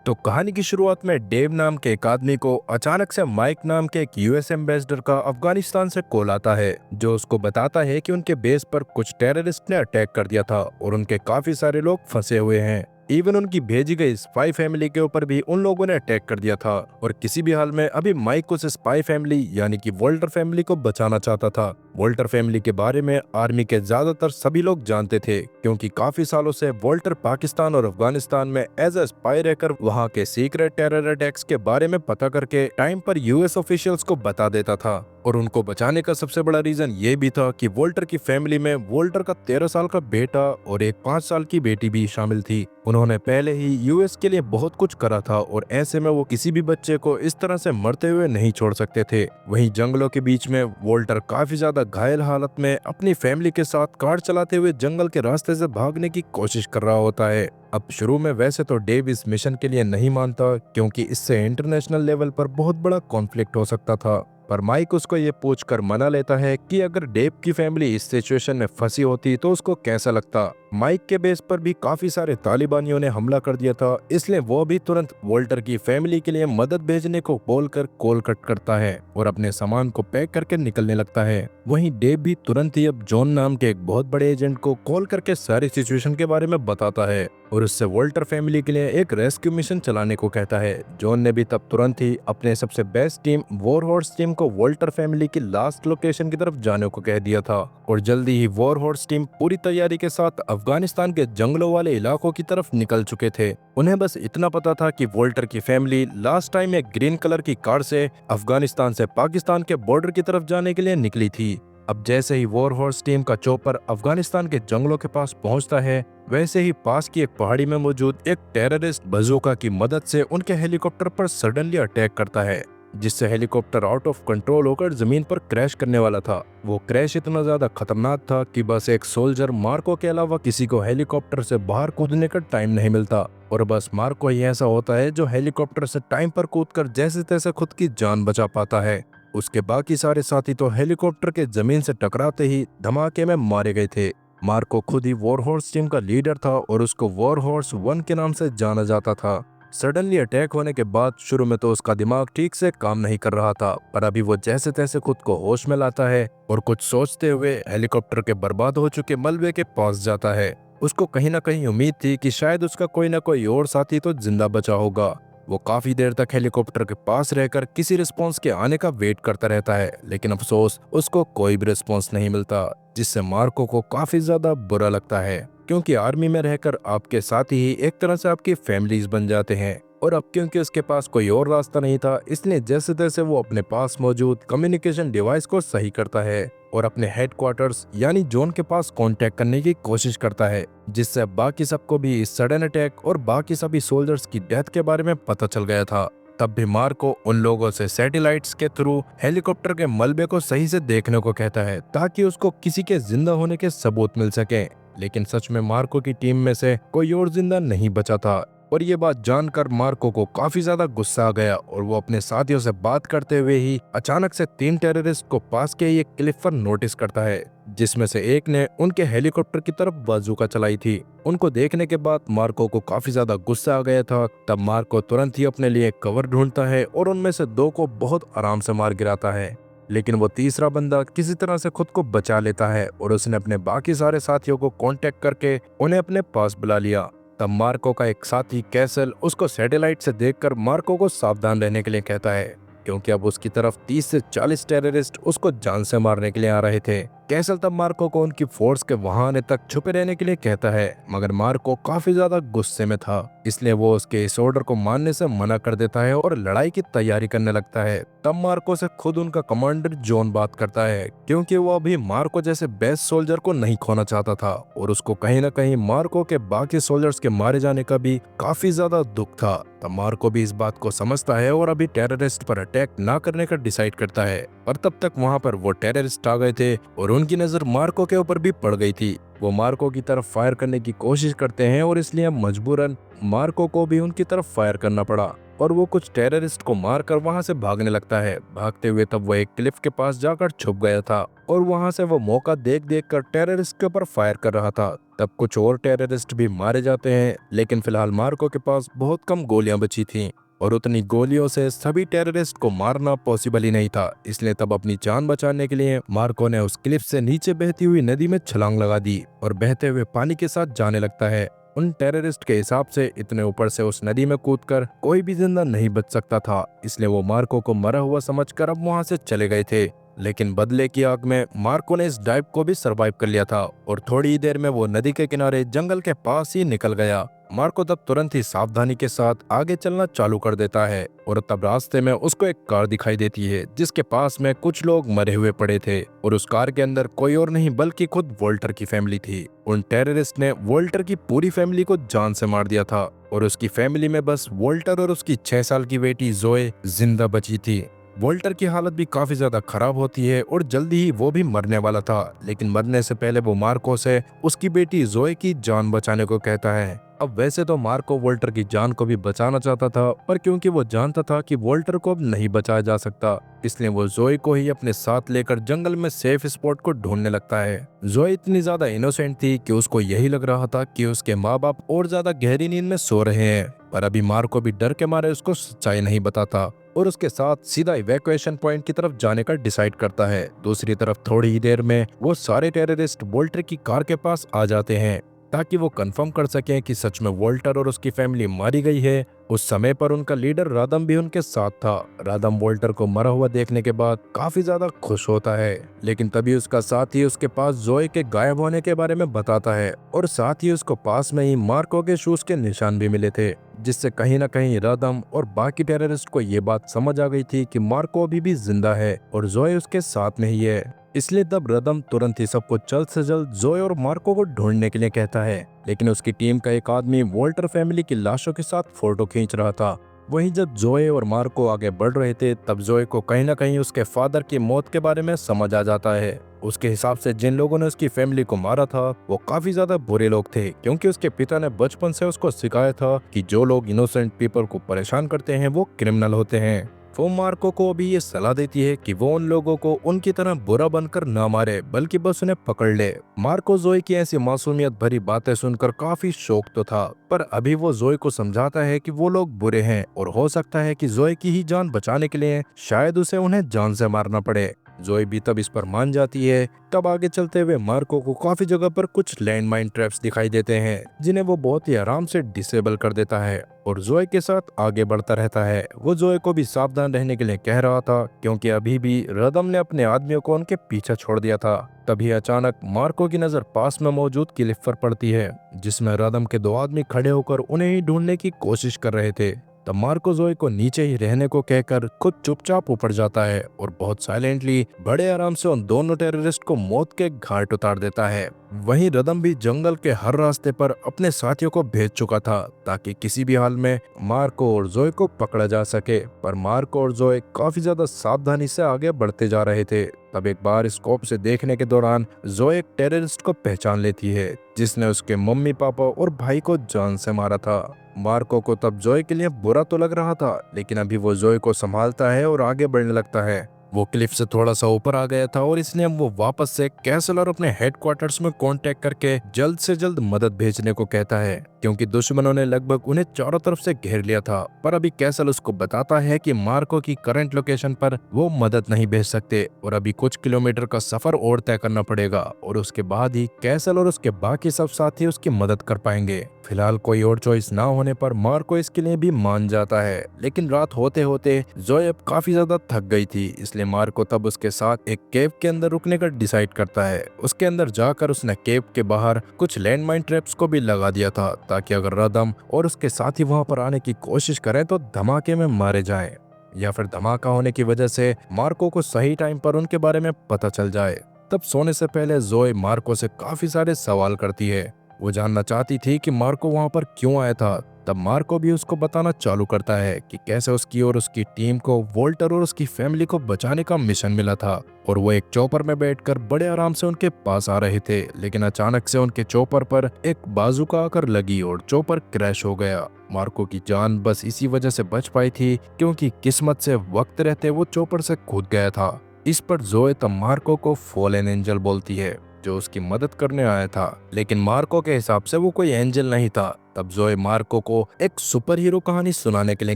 तो कहानी की शुरुआत में डेव नाम के एक आदमी को अचानक से माइक नाम के एक यूएस एम्बेसडर का अफगानिस्तान से कॉल आता है, जो उसको बताता है कि उनके बेस पर कुछ टेररिस्ट ने अटैक कर दिया था और उनके काफी सारे लोग फंसे हुए हैं। इवन उनकी भेजी गई स्पाई फैमिली के ऊपर भी उन लोगों ने अटैक कर दिया था और किसी भी हाल में अभी माइक उस स्पाई फैमिली यानी कि वोल्टर फैमिली को बचाना चाहता था। वोल्टर फैमिली के बारे में आर्मी के ज्यादातर सभी लोग जानते थे, क्योंकि काफी सालों से वोल्टर पाकिस्तान और अफगानिस्तान में एज अ स्पाई रहकर वहां के सीक्रेट टेरर अटैक्स के बारे में पता करके टाइम पर यूएस ऑफिशियल्स को बता देता था। और उनको बचाने का सबसे बड़ा रीजन ये भी था कि वोल्टर की फैमिली में वोल्टर का 13 साल का बेटा और एक 5 साल की बेटी भी शामिल थी। उन्होंने पहले ही यूएस के लिए बहुत कुछ करा था और ऐसे में वो किसी भी बच्चे को इस तरह से मरते हुए नहीं छोड़ सकते थे। वहीं जंगलों के बीच में वोल्टर काफी ज्यादा घायल हालत में अपनी फैमिली के साथ कार चलाते हुए जंगल के रास्ते से भागने की कोशिश कर रहा होता है। अब शुरू में वैसे तो डेव इस मिशन के लिए नहीं मानता, क्योंकि इससे इंटरनेशनल लेवल पर बहुत बड़ा कॉन्फ्लिक्ट हो सकता था। पर माइक उसको ये पूछकर मना लेता है कि अगर डेव की फैमिली इस सिचुएशन में फंसी होती तो उसको कैसा लगता। माइक के बेस पर भी काफी सारे तालिबानियों ने हमला कर दिया था, इसलिए वो भी तुरंत वोल्टर की फैमिली के लिए मदद भेजने को बोलकर कॉल कट करता है और अपने सामान को पैक करके निकलने लगता है। वहीं डेव भी तुरंत ही अब जॉन नाम के एक बहुत बड़े एजेंट को कॉल करके सारी सिचुएशन के बारे में बताता है और उससे वोल्टर फैमिली के लिए एक रेस्क्यू मिशन चलाने को कहता है। जॉन ने भी तब तुरंत ही अपने सबसे best team war horse team को वोल्टर फैमिली की लास्ट लोकेशन की तरफ जाने को कह दिया था और जल्दी ही वॉर हॉर्स टीम पूरी तैयारी के साथ अफगानिस्तान के जंगलों वाले इलाकों की तरफ निकल चुके थे। उन्हें बस इतना पता था कि वोल्टर की फैमिली लास्ट टाइम एक ग्रीन कलर की कार से अफगानिस्तान से पाकिस्तान के बॉर्डर की तरफ जाने के लिए निकली थी। अब जैसे ही वॉर हॉर्स टीम का चॉपर अफगानिस्तान के जंगलों के पास पहुंचता है, वैसे ही पास की एक पहाड़ी में मौजूद एक टेररिस्ट बजूका की मदद से उनके हेलीकॉप्टर पर सडनली अटैक करता है, जिससे हेलीकॉप्टर आउट ऑफ कंट्रोल होकर जमीन पर क्रैश करने वाला था। वो क्रैश इतना ज्यादा खतरनाक था कि बस एक सोल्जर मार्को के अलावा किसी को हेलीकॉप्टर से बाहर कूदने का टाइम नहीं मिलता और बस मार्को ही ऐसा होता है जो हेलीकॉप्टर से टाइम पर कूदकर जैसे तैसे खुद की जान बचा पाता है। उसके बाकी सारे साथी तो हेलीकॉप्टर के जमीन से टकराते ही धमाके में मारे गए थे। मार्को खुद ही वॉर हॉर्स टीम का लीडर था और उसको वॉर हॉर्स 1 के नाम से जाना जाता था। सडनली अटैक होने के बाद शुरू में तो उसका दिमाग ठीक से काम नहीं कर रहा था, पर अभी वो जैसे तैसे खुद को होश में लाता है और कुछ सोचते हुए हेलीकॉप्टर के बर्बाद हो चुके मलबे के पास जाता है। उसको कहीं ना कहीं उम्मीद थी कि शायद उसका कोई ना कोई और साथी तो जिंदा बचा होगा। वो काफी देर तक हेलीकॉप्टर के पास रहकर किसी रिस्पॉन्स के आने का वेट करता रहता है, लेकिन अफसोस उसको कोई भी रिस्पॉन्स नहीं मिलता, जिससे मार्को को काफी ज्यादा बुरा लगता है, क्योंकि आर्मी में रहकर आपके साथी ही एक तरह से आपकी फैमिलीज बन जाते हैं। और अब क्योंकि उसके पास कोई और रास्ता नहीं था, इसलिए जैसे तैसे वो अपने पास मौजूद कम्युनिकेशन डिवाइस को सही करता है और अपने हेडक्वार्टर्स यानी जोन के पास कांटेक्ट करने की कोशिश करता है, जिससे बाकी सबको भी इस सडन अटैक और बाकी सभी सोल्जर्स की डेथ के बारे में पता चल गया था। तब भी मार्को उन लोगों से सैटेलाइट्स के थ्रू हेलीकॉप्टर के मलबे को सही से देखने को कहता है, ताकि उसको किसी के जिंदा होने के सबूत मिल सके। लेकिन सच में मार्को की टीम में से कोई और जिंदा नहीं बचा था और ये बात जानकर मार्को को काफी ज्यादा गुस्सा आ गया और वो अपने साथियों से बात करते हुए ही अचानक से 3 टेररिस्ट को पास के एक क्लिफ पर नोटिस करता है, जिसमें से एक ने उनके हेलीकॉप्टर की तरफ बाजूका चलाई थी। उनको देखने के बाद मार्को को काफी ज्यादा गुस्सा आ गया था। तब मार्को तुरंत ही अपने लिए कवर ढूंढता है और उनमें से 2 को बहुत आराम से मार गिराता है, लेकिन वो तीसरा बंदा किसी तरह से खुद को बचा लेता है और उसने अपने बाकी सारे साथियों को कांटेक्ट करके उन्हें अपने पास बुला लिया। तब मार्को का एक साथी कैसल उसको सैटेलाइट से देखकर मार्को को सावधान रहने के लिए कहता है, क्योंकि अब उसकी तरफ 30 से 40 टेररिस्ट उसको जान से मारने के लिए आ रहे थे। कैसल तब मार्को को उनकी फोर्स के वहां आने तक छुपे रहने के लिए कहता है, मगर मार्को काफी ज्यादा गुस्से में था, इसलिए वो उसके इस ऑर्डर को मानने से मना कर देता है और लड़ाई की तैयारी करने लगता है। तब मार्को से खुद उनका कमांडर जॉन बात करता है, क्योंकि वो अभी मार्को जैसे बेस्ट सोल्जर को नहीं खोना चाहता था और उसको कहीं ना कहीं मार्को के बाकी सोल्जर्स के मारे जाने का भी काफी ज्यादा दुख था। तब मार्को भी इस बात को समझता है और अभी टेररिस्ट पर अटैक ना करने का डिसाइड करता है, पर तब तक वहां पर वो टेररिस्ट आ गए थे और उनकी नजर मार्को के ऊपर भी पड़ गई थी। वो मार्को की तरफ फायर करने की कोशिश करते हैं और इसलिए मजबूरन मार्को को भी उनकी तरफ फायर करना पड़ा और वो कुछ टेररिस्ट को मारकर वहां से भागने लगता है। भागते हुए तब वो एक क्लिफ के पास जाकर छुप गया था और वहां से वो मौका देख देख कर टेररिस्ट के ऊपर फायर कर रहा था। तब कुछ और टेररिस्ट भी मारे जाते हैं, लेकिन फिलहाल मार्को के पास बहुत कम गोलियां बची थीं और उतनी गोलियों से सभी टेररिस्ट को मारना पॉसिबल ही नहीं था। इसलिए तब अपनी जान बचाने के लिए मार्को ने उस क्लिफ से नीचे बहती हुई नदी में छलांग लगा दी और बहते हुए पानी के साथ जाने लगता है। उन टेररिस्ट के हिसाब से इतने ऊपर से उस नदी में कूदकर कोई भी जिंदा नहीं बच सकता था, इसलिए वो मार्को को मरा हुआ समझकर अब वहां से चले गए थे। लेकिन बदले की आग में मार्को ने इस डाइव को भी सरवाइव कर लिया था और थोड़ी ही देर में वो नदी के किनारे जंगल के पास ही निकल गया। मार्को तब तुरंत ही सावधानी के साथ आगे चलना चालू कर देता है और तब रास्ते में उसको एक कार दिखाई देती है जिसके पास में कुछ लोग मरे हुए पड़े थे और उस कार के अंदर कोई और नहीं बल्कि खुद वोल्टर की फैमिली थी। उन टेररिस्ट ने वोल्टर की पूरी फैमिली को जान से मार दिया था और उसकी फैमिली में बस वोल्टर और उसकी 6 साल की बेटी जोए जिंदा बची थी। वोल्टर की हालत भी काफी ज्यादा खराब होती है और जल्दी ही वो भी मरने वाला था, लेकिन मरने से पहले वो मार्को से उसकी बेटी जोए की जान बचाने को कहता है। अब वैसे तो मार्को वोल्टर की जान को भी बचाना चाहता था, पर क्योंकि वो जानता था कि वोल्टर को अब नहीं बचाया जा सकता, इसलिए वो जोए को ही अपने साथ लेकर जंगल में सेफ स्पॉट को ढूंढने लगता है। जोए इतनी ज्यादा इनोसेंट थी कि उसको यही लग रहा था कि उसके माँ बाप और ज्यादा गहरी नींद में सो रहे हैं, पर अभी मार्को भी डर के मारे उसको सच्चाई नहीं बताता और उसके साथ सीधा इवैक्यूएशन पॉइंट की तरफ जाने का डिसाइड करता है। दूसरी तरफ थोड़ी ही देर में वो सारे टेररिस्ट वोल्टर की कार के पास आ जाते हैं ताकि वो कंफर्म कर सकें कि सच में वोल्टर और उसकी फैमिली मारी गई है। उस समय पर उनका लीडर रादम भी उनके साथ था। रादम वोल्टर को मरा हुआ देखने के बाद काफी ज्यादा खुश होता है, लेकिन तभी उसका साथी उसके पास जोए के गायब होने के बारे में बताता है और साथ ही उसको पास में ही मार्को के शूज के निशान भी मिले थे, जिससे कहीं न कहीं रादम और बाकी टेररिस्ट को ये बात समझ आ गई थी कि मार्को अभी भी जिंदा है और जोए उसके साथ में ही है। इसलिए तब रदम तुरंत ही सबको जल्द से जल्द जोए और मार्को को ढूंढने के लिए कहता है, लेकिन उसकी टीम का एक आदमी वोल्टर फैमिली की लाशों के साथ फोटो खींच रहा था। वहीं जब जोए और मार्को आगे बढ़ रहे थे तब जोए को कहीं न कहीं उसके फादर की मौत के बारे में समझ आ जाता है। उसके हिसाब से जिन लोगों ने उसकी फैमिली को मारा था वो काफी ज्यादा बुरे लोग थे, क्योंकि उसके पिता ने बचपन से उसको सिखाया था कि जो लोग इनोसेंट पीपल को परेशान करते हैं वो क्रिमिनल होते हैं। वो मार्को को अभी ये सलाह देती है कि वो उन लोगों को उनकी तरह बुरा बनकर ना मारे, बल्कि बस उन्हें पकड़ ले। मार्को जोए की ऐसी मासूमियत भरी बातें सुनकर काफी शौक तो था, पर अभी वो जोए को समझाता है कि वो लोग बुरे हैं और हो सकता है कि जोए की ही जान बचाने के लिए शायद उसे उन्हें जान से मारना पड़े। जोए भी तब इस पर मान जाती है। तब आगे चलते हुए मार्को को काफी जगह पर कुछ लैंडमाइन ट्रैप्स दिखाई देते हैं, जिन्हें वो बहुत ही आराम से डिसेबल कर देता है और जोए के साथ आगे बढ़ता रहता है। वो जोए को भी सावधान रहने के लिए कह रहा था, क्योंकि अभी भी रदम ने अपने आदमियों को उनके पीछे छोड़ दिया था। तभी अचानक मार्को की नजर पास में मौजूद क्लिफ पर पड़ती है, जिसमें रदम के 2 आदमी खड़े होकर उन्हें ही ढूंढने की कोशिश कर रहे थे। तब मार्को जोए को नीचे ही रहने को कहकर खुद चुपचाप ऊपर जाता है और बहुत साइलेंटली बड़े आराम से उन दोनों टेररिस्ट को मौत के घाट उतार देता है। वहीं रदम भी जंगल के हर रास्ते पर अपने साथियों को भेज चुका था ताकि किसी भी हाल में मार्को और जोए को पकड़ा जा सके, पर मार्को और जोए काफी ज्यादा सावधानी से आगे बढ़ते जा रहे थे। तब एक बार स्कोप से देखने के दौरान जोए एक टेररिस्ट को पहचान लेती है, जिसने उसके मम्मी पापा और भाई को जान से मारा था। मार्को को तब जोए के लिए बुरा तो लग रहा था, लेकिन अभी वो जोए को संभालता है और आगे बढ़ने लगता है। वो क्लिफ से थोड़ा सा ऊपर आ गया था और इसलिए अब वो वापस से कैसल और अपने हेडक्वार्टर्स में कांटेक्ट करके जल्द से जल्द मदद भेजने को कहता है, क्योंकि दुश्मनों ने लगभग उन्हें चारों तरफ से घेर लिया था। पर अभी कैसल उसको बताता है कि मार्को की करंट लोकेशन पर वो मदद नहीं भेज सकते और अभी कुछ किलोमीटर का सफर और तय करना पड़ेगा और उसके बाद ही कैसल और उसके बाकी सब साथी उसकी मदद कर पाएंगे। फिलहाल कोई और चॉइस ना होने पर मार्को इसके लिए भी मान जाता है, लेकिन रात होते होते जोए अब काफी ज्यादा थक गई थी, इसलिए मार्को तब उसके साथ एक केव के अंदर रुकने का डिसाइड करता है। उसके अंदर जाकर उसने केव के बाहर कुछ लैंडमाइन ट्रैप्स को भी लगा दिया था, ताकि अगर रदम और उसके साथी वहां पर आने की कोशिश करें तो धमाके में मारे जाएं, या फिर धमाका होने की वजह से मार्को को सही टाइम पर उनके बारे में पता चल जाए। तब सोने से पहले जोए मार्को से काफी सारे सवाल करती है। वो जानना चाहती थी कि मार्को वहां पर क्यों आया था, तब मार्को भी उसको बताना चालू करता है कि कैसे उसकी और उसकी टीम को वोल्टर और उसकी फैमिली को बचाने का मिशन मिला था और वो एक चॉपर में बैठकर बड़े आराम से उनके पास आ रहे थे, लेकिन अचानक से उनके चॉपर पर एक बाजूका आकर लगी और चॉपर क्रैश हो गया। मार्को की जान बस इसी वजह से बच पाई थी क्योंकि किस्मत से वक्त रहते वो चॉपर से कूद गया था। इस पर जोए तब मार्को को फॉलन एंजल बोलती है जो उसकी मदद करने आया था, लेकिन मार्को के हिसाब से वो कोई एंजल नहीं था। तब जोए मार्को को एक सुपर हीरो कहानी सुनाने के लिए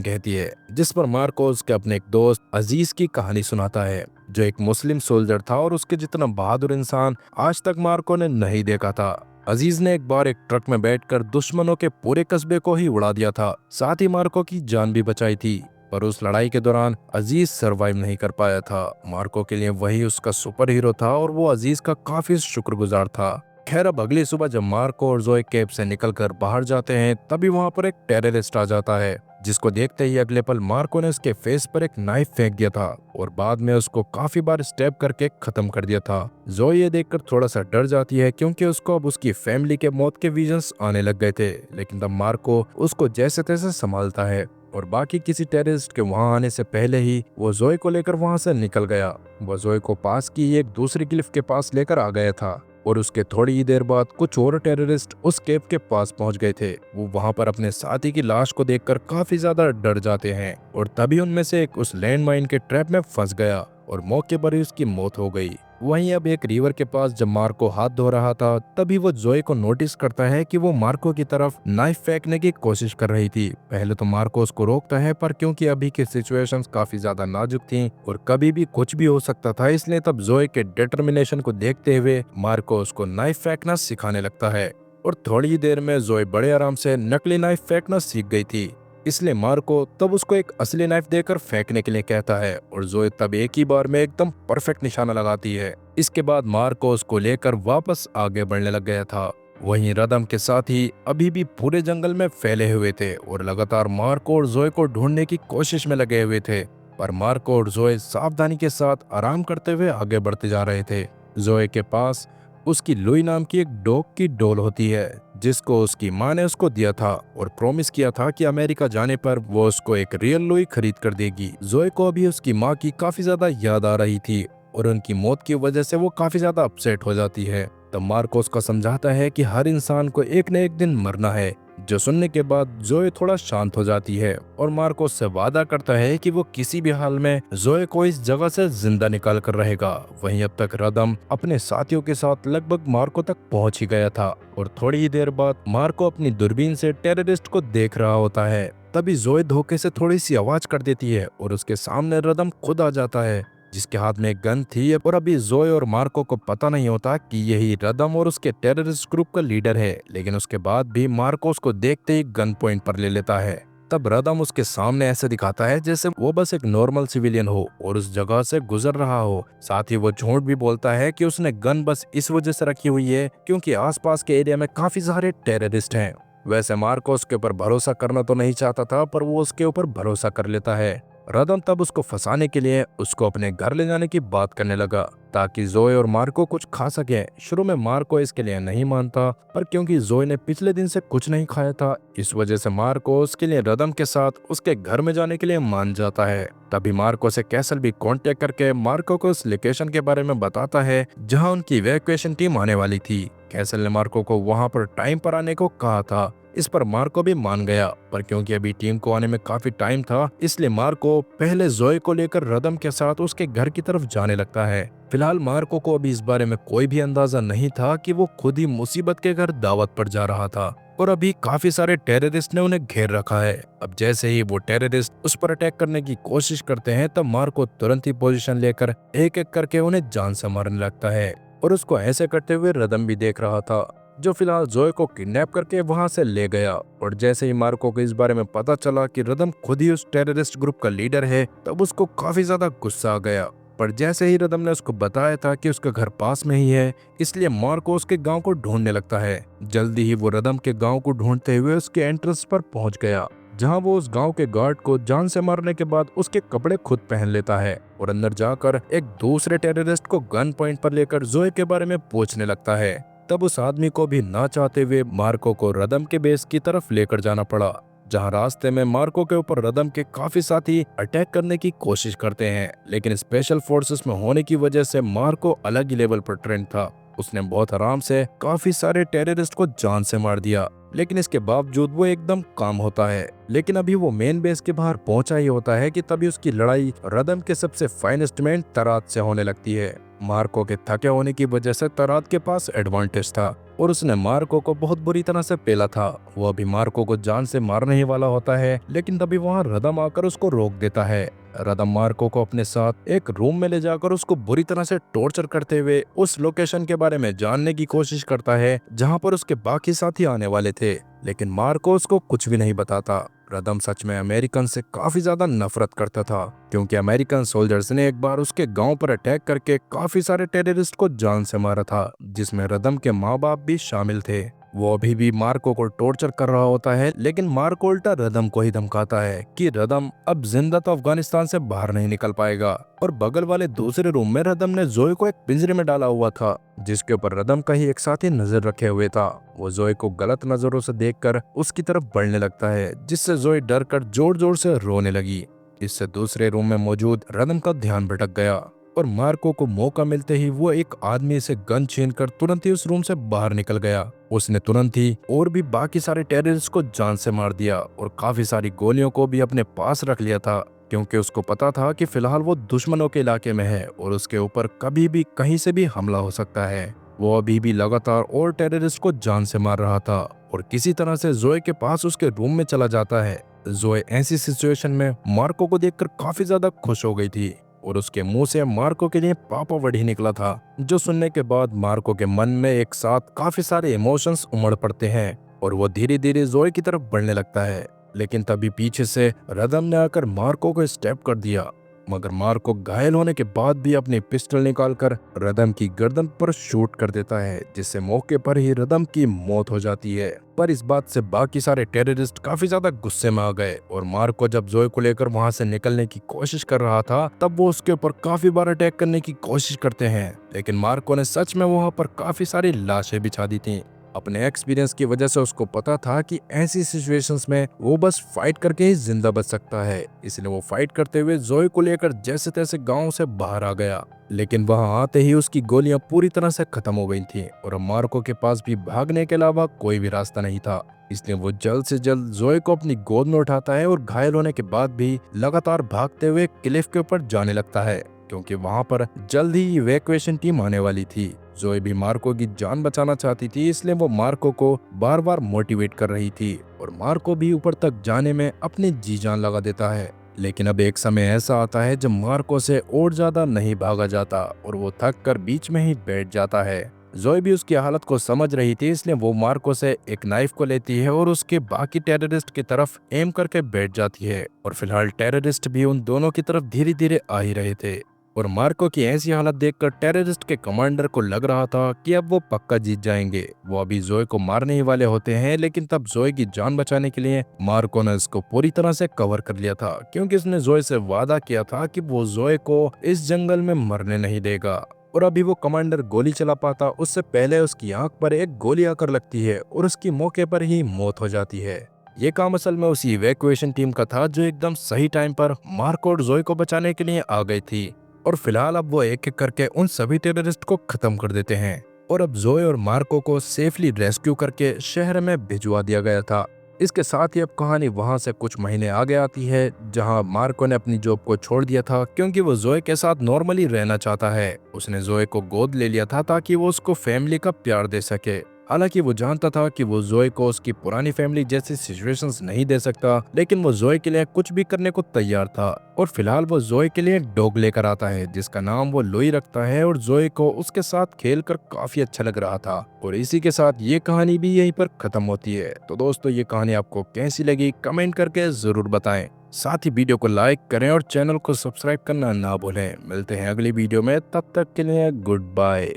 कहती है, जिस पर मार्को उसके अपने एक दोस्त अजीज की कहानी सुनाता है जो एक मुस्लिम सोल्जर था और उसके जितना बहादुर इंसान आज तक मार्को ने नहीं देखा था। अजीज ने एक बार एक ट्रक में बैठकर दुश्मनों के पूरे कस्बे को ही उड़ा दिया था, साथ ही मार्को की जान भी बचाई थी, पर उस लड़ाई के दौरान अजीज सरवाइव नहीं कर पाया था। मार्को के लिए वही उसका सुपर हीरो था और वो अजीज का काफी शुक्रगुजार था। खैर अब अगली सुबह जब मार्को और जोए कैब से निकलकर बाहर जाते हैं तभी वहाँ पर एक टेररिस्ट आ जाता है, जिसको देखते ही अगले पल मार्को ने उसके फेस पर एक नाइफ फेंक दिया था और बाद में उसको काफी बार स्टैब करके खत्म कर दिया था। जोए ये देखकर थोड़ा सा डर जाती है क्योंकि उसको अब उसकी फैमिली के मौत के विजन्स आने लग गए थे, लेकिन तब मार्को उसको जैसे तैसे संभालता है और बाकी किसी टेररिस्ट के वहां आने से पहले ही वो जोए को लेकर वहां से निकल गया। वो जोए को पास की एक दूसरी क्लिफ के पास लेकर आ गया था और उसके थोड़ी ही देर बाद कुछ और टेररिस्ट उस केव के पास पहुंच गए थे। वो वहां पर अपने साथी की लाश को देखकर काफी ज्यादा डर जाते हैं और तभी उनमें से एक उस लैंडमाइन के ट्रैप में फंस गया और मौके पर ही उसकी मौत हो गई। वहीं अब एक रिवर के पास जब मार्को हाथ धो रहा था तभी वो जोए को नोटिस करता है कि वो मार्को की तरफ नाइफ फेंकने की कोशिश कर रही थी। पहले तो मार्को उसको रोकता है, पर क्योंकि अभी की सिचुएशंस काफी ज्यादा नाजुक थी और कभी भी कुछ भी हो सकता था, इसलिए तब जोए के डिटर्मिनेशन को देखते हुए मार्को उसको नाइफ फेंकना सिखाने लगता है और थोड़ी ही देर में जोए बड़े आराम से नकली नाइफ फेंकना सीख गई थी। इसलिए मार्को तब उसको एक असली नाइफ देकर फेंकने के लिए कहता है और जोए तब एक ही बार में एकदम परफेक्ट निशाना लगाती है। इसके बाद मार्को उसको लेकर वापस आगे बढ़ने लग गया था। वहीं रदम के साथ ही अभी भी पूरे जंगल में फैले हुए थे और लगातार मार्को और जोए को ढूंढने की कोशिश में लगे हुए थे, पर मार्को और जोए सावधानी के साथ आराम करते हुए आगे बढ़ते जा रहे थे। जोए के पास उसकी लुई नाम की एक डॉग की डॉल होती है जिसको उसकी माँ ने उसको दिया था और प्रॉमिस किया था कि अमेरिका जाने पर वो उसको एक रियल लुई खरीद कर देगी। जोए को अभी उसकी माँ की काफी ज्यादा याद आ रही थी और उनकी मौत की वजह से वो काफी ज्यादा अपसेट हो जाती है। तब मार्को उसका समझाता है कि हर इंसान को एक न एक दिन मरना है, जो सुनने के बाद जोए थोड़ा शांत हो जाती है और मार्को उससे वादा करता है कि वो किसी भी हाल में जोए को इस जगह से जिंदा निकाल कर रहेगा। वहीं अब तक रदम अपने साथियों के साथ लगभग मार्को तक पहुंच ही गया था और थोड़ी ही देर बाद मार्को अपनी दूरबीन से टेररिस्ट को देख रहा होता है। तभी जोए धोखे से थोड़ी सी आवाज कर देती है और उसके सामने रदम खुद आ जाता है जिसके हाथ में एक गन थी और अभी जोए और मार्को को पता नहीं होता कि यही रदम और उसके टेररिस्ट ग्रुप का लीडर है, लेकिन उसके बाद भी मार्को उसको देखते ही गन पॉइंट पर ले लेता है। तब रदम उसके सामने ऐसे दिखाता है जैसे वो बस एक नॉर्मल सिविलियन हो और उस जगह से गुजर रहा हो। साथ ही वो झूठ भी बोलता है कि उसने गन बस इस वजह से रखी हुई है क्योंकि आसपास के एरिया में काफी सारे टेररिस्ट हैं। वैसे मार्को उसके ऊपर भरोसा करना तो नहीं चाहता था, पर वो उसके ऊपर भरोसा कर लेता है। रदम तब उसको फंसाने के लिए उसको अपने घर ले जाने की बात करने लगा ताकि जोए और मार्को कुछ खा सके। शुरू में मार्को इसके लिए नहीं मानता, पर क्योंकि जोए ने पिछले दिन से कुछ नहीं खाया था, इस वजह से मार्को उसके लिए रदम के साथ उसके घर में जाने के लिए मान जाता है। तभी मार्को से कैसल भी कांटेक्ट करके मार्को को उस लोकेशन के बारे में बताता है जहाँ उनकी इवैक्यूएशन टीम आने वाली थी। कैसल ने मार्को को वहाँ पर टाइम पर आने को कहा था। इस पर मार्को भी मान गया, पर क्योंकि अभी टीम को आने में काफी टाइम था, इसलिए मार्को पहले जोए को लेकर रदम के साथ उसके घर की तरफ जाने लगता है। फिलहाल मार्को को अभी इस बारे में कोई भी अंदाजा नहीं था कि वो खुद ही मुसीबत के घर दावत पर जा रहा था और अभी काफी सारे टेररिस्ट ने उन्हें घेर रखा है। अब जैसे ही वो टेररिस्ट उस पर अटैक करने की कोशिश करते हैं तब मार्को तुरंत ही पोजीशन लेकर एक एक करके उन्हें जान से मारने लगता है और उसको ऐसे करते हुए रदम भी देख रहा था, जो फिलहाल जोए को किडनैप करके वहां से ले गया। और जैसे ही मार्को को इस बारे में पता चला कि रदम खुद ही उस टेररिस्ट ग्रुप का लीडर है तब उसको काफी ज्यादा गुस्सा आ गया। पर जैसे ही रदम ने उसको बताया था कि उसका घर पास में ही है, इसलिए मार्को उसके गांव को ढूंढने लगता है। जल्दी ही वो रदम के गांव को ढूंढते हुए उसके एंट्रेंस पर पहुंच गया, जहां वो उस गांव के गार्ड को जान से मारने के बाद उसके कपड़े खुद पहन लेता है और अंदर जाकर एक दूसरे टेररिस्ट को गन पॉइंट पर लेकर जोए के बारे में पूछने लगता है। तब उस आदमी को भी ना चाहते हुए मार्को को रदम के बेस की तरफ लेकर जाना पड़ा। जहां रास्ते में मार्को के ऊपर रदम के काफी साथी अटैक करने की कोशिश करते हैं, लेकिन स्पेशल फोर्सेस में होने की वजह से मार्को अलग ही लेवल पर ट्रेंड था। उसने बहुत आराम से काफी सारे टेररिस्ट को जान से मार दिया, लेकिन इसके बावजूद वो एकदम काम होता है। लेकिन अभी वो मेन बेस के बाहर पहुंचा ही होता है कि तभी उसकी लड़ाई रदम के सबसे फाइनेस्ट मैन तरात से होने लगती है। मार्को के थके होने की वजह से तरात के पास एडवांटेज था और उसने मार्को को बहुत बुरी तरह से पेला था। वो अभी मार्को को जान से मारने ही वाला होता है, लेकिन तभी वहाँ रदम आकर उसको रोक देता है। रदम मार्को को अपने साथ एक रूम में ले जाकर उसको बुरी तरह से टॉर्चर करते हुए उस लोकेशन के बारे में जानने की कोशिश करता है जहाँ पर उसके बाकी साथी आने वाले थे, लेकिन मार्को उसको कुछ भी नहीं बताता। रदम सच में अमेरिकन से काफी ज्यादा नफरत करता था, क्योंकि अमेरिकन सोल्जर्स ने एक बार उसके गांव पर अटैक करके काफी सारे टेररिस्ट को जान से मारा था, जिसमें रदम के माँ बाप भी शामिल थे। वो अभी भी मार्को को टॉर्चर कर रहा होता है, लेकिन मार्को उल्टा रदम को ही धमकाता है कि रदम अब जिंदा तो अफगानिस्तान से बाहर नहीं निकल पाएगा। और बगल वाले दूसरे रूम में रदम ने जोए को एक पिंजरे में डाला हुआ था, जिसके ऊपर रदम का ही एक साथी नजर रखे हुए था। वो जोए को गलत नजरों से देखकर उसकी तरफ बढ़ने लगता है, जिससे जोए डर कर जोर जोर से रोने लगी। इससे दूसरे रूम में मौजूद रदम का ध्यान भटक गया और मार्को को मौका मिलते ही वो एक आदमी से गन छीनकर तुरंत ही उस रूम से बाहर निकल गया। उसने तुरंत ही और भी बाकी सारे टेररिस्ट को जान से मार दिया और काफी सारी गोलियों को भी अपने पास रख लिया था, क्योंकि उसको पता था कि फिलहाल वो दुश्मनों के इलाके में है और उसके ऊपर कभी भी कहीं से भी हमला हो सकता है। वो अभी भी लगातार और टेररिस्ट को जान से मार रहा था और किसी तरह से जोए के पास उसके रूम में चला जाता है। जोए ऐसी सिचुएशन में मार्को को देखकर काफी ज्यादा खुश हो गई थी और उसके मुंह से मार्को के लिए पापा वर्ड ही निकला था, जो सुनने के बाद मार्को के मन में एक साथ काफी सारे इमोशंस उमड़ पड़ते हैं और वो धीरे धीरे जोए की तरफ बढ़ने लगता है। लेकिन तभी पीछे से रदम ने आकर मार्को को स्टेप कर दिया, मगर मार्को घायल होने के बाद भी अपनी पिस्टल निकालकर रदम की गर्दन पर शूट कर देता है, जिससे मौके पर ही रदम की मौत हो जाती है। पर इस बात से बाकी सारे टेररिस्ट काफी ज्यादा गुस्से में आ गए और मार्को जब जोए को लेकर वहां से निकलने की कोशिश कर रहा था, तब वो उसके ऊपर काफी बार अटैक करने की कोशिश करते हैं, लेकिन मार्को ने सच में वहां पर काफी सारी लाशें बिछा दी थी। अपने एक्सपीरियंस की वजह से उसको पता था कि ऐसी सिचुएशंस में वो बस फाइट करके ही जिंदा बच सकता है, इसलिए वो फाइट करते हुए जोए को लेकर जैसे तैसे गांव से बाहर आ गया। लेकिन वहां आते ही उसकी गोलियां पूरी तरह से खत्म हो गई थी और अब मार्को के पास भी भागने के अलावा कोई भी रास्ता नहीं था, इसलिए वो जल्द से जल्द जोए को अपनी गोद में उठाता है और घायल होने के बाद भी लगातार भागते हुए क्लिफ के ऊपर जाने लगता है, क्योंकि वहां पर जल्द ही इवैक्यूएशन टीम आने वाली थी। जोए भी मार्को की जान बचाना चाहती थी, इसलिए वो मार्को को बार बार मोटिवेट कर रही थी और मार्को भी ऊपर तक जाने में अपनी जी जान लगा देता है। लेकिन अब एक समय ऐसा आता है जब मार्को से और ज्यादा नहीं भागा जाता और वो थक कर बीच में ही बैठ जाता है। जोए भी उसकी हालत को समझ रही थी, इसलिए वो मार्को से एक नाइफ को लेती है और उसके बाकी टेररिस्ट की तरफ एम करके बैठ जाती है। और फिलहाल टेररिस्ट भी उन दोनों की तरफ धीरे धीरे आ ही रहे थे और मार्को की ऐसी हालत देखकर टेररिस्ट के कमांडर को लग रहा था कि अब वो पक्का जीत जाएंगे। वो अभी जोए को मारने ही वाले होते हैं, लेकिन तब जोए की जान बचाने के लिए मार्को ने इसको पूरी तरह से कवर कर लिया था, क्योंकि उसने जोए से वादा किया था कि वो जोए को इस जंगल में मरने नहीं देगा। और अभी वो कमांडर गोली चला पाता उससे पहले उसकी आंख पर एक गोली आकर लगती है और उसकी मौके पर ही मौत हो जाती है। ये काम असल में उसी इवैक्यूएशन टीम का था जो एकदम सही टाइम पर मार्को और जोए को बचाने के लिए आ गई थी। और फिलहाल अब वो एक एक करके उन सभी टेररिस्ट को खत्म कर देते हैं और अब जोए और मार्को को सेफली रेस्क्यू करके शहर में भिजवा दिया गया था। इसके साथ ही अब कहानी वहां से कुछ महीने आगे आती है, जहां मार्को ने अपनी जॉब को छोड़ दिया था, क्योंकि वो जोए के साथ नॉर्मली रहना चाहता है। उसने जोए को गोद ले लिया था ताकि वो उसको फैमिली का प्यार दे सके। हालांकि वो जानता था कि वो जोए को उसकी पुरानी फैमिली जैसी सिचुएशंस नहीं दे सकता, लेकिन वो जोए के लिए कुछ भी करने को तैयार था। और फिलहाल वो जोए के लिए एक डॉग लेकर आता है जिसका नाम वो लुई रखता है और जोए को उसके साथ खेलकर काफी अच्छा लग रहा था। और इसी के साथ ये कहानी भी यहीं पर खत्म होती है। तो दोस्तों, ये कहानी आपको कैसी लगी कमेंट करके जरूर बताएं। साथ ही वीडियो को लाइक करें और चैनल को सब्सक्राइब करना ना भूलें। मिलते हैं अगली वीडियो में, तब तक के लिए गुड बाय।